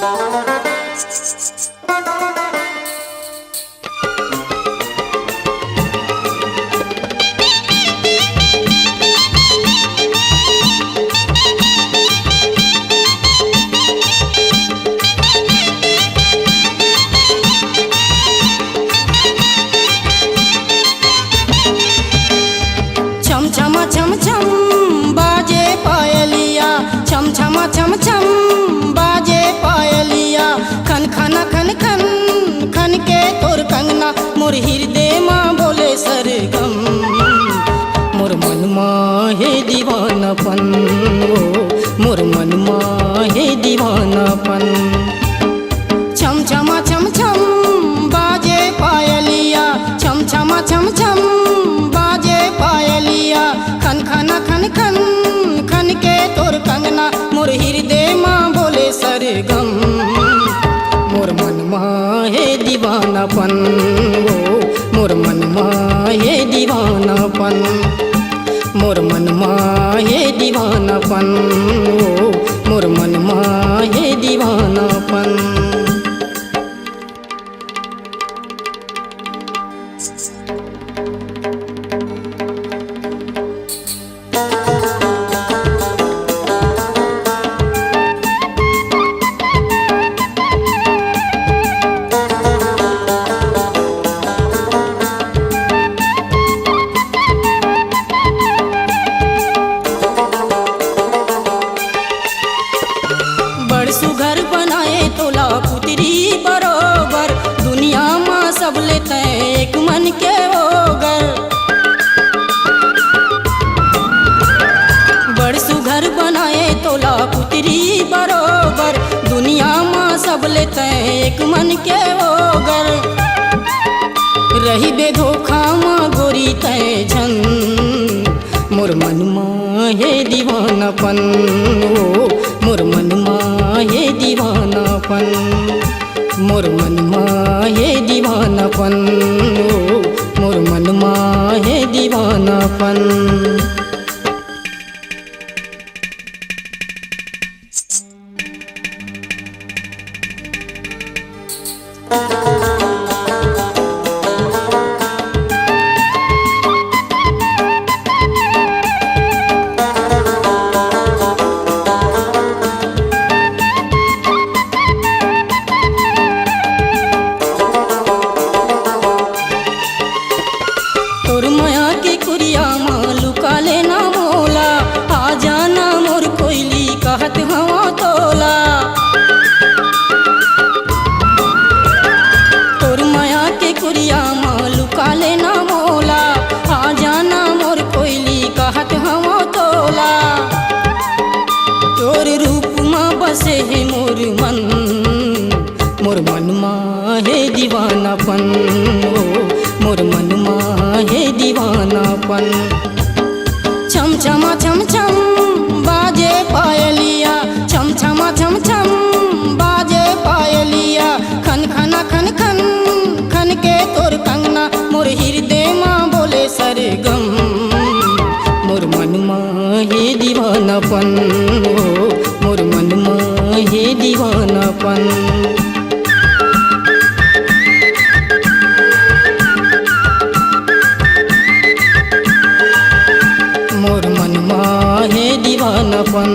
छम छम छम छम बाजे पायलिया, छम छम छम छम बाजे पायलिया। खन खन खन खन खन के तोर कंगना, मोर हृदय माँ बोले सरगम। मोर मन हे दीवानापन, ओ मोर मन हे दीवानापन। छम छम छम छम बाजे पायलिया, छम छम छम छम बाजे पायलिया। खन खन खन खन खन के तोर कंगना, मोर हृदय माँ बोले सरगम। मोर मन हे दीवानापन, ओ मोर मन हे दीवानापन। मोर मन हे दीवानापन, ओ मोर मन हे दीवानापन। सुघर बनाए तोला पुतरी बरोबर, दुनिया माँ सब लेते एक मन के ओगर। बड़ सुघर बनाए तोला पुतरी बरोबर, दुनिया माँ सब लेते एक मन के ओगर। रही बेधोखा माँ गोरी तय झन, मोर मन हे दीवानापन, ओ मोर मन हे दीवानापन। मोर मन हे दीवानापन, ओ मोर मन हे दीवानापन। तोर माया के कुरिया माँ लुका लेना मोला, आ जाना मोर कोयली कहत हवा तोला। तोर माया के कुरिया माँ लुका लेना मोला, आ जाना मोर कोयली कहत हवा तोला। तोर रूप माँ बसे है मोर मन, मोर मन हे दीवानापन, ओ मोर मन हे दीवानापन। छम छम छम छम बाजे पायलिया, छम छम छम छम बाजे पायलिया। खन खन खन खन खन के तोर कंगना, मोर हृदय माँ बोले सरगम। मोर मन हे दीवानापन, ओ मोर मन हे दीवानापन। मोर मन हे दीवानापन।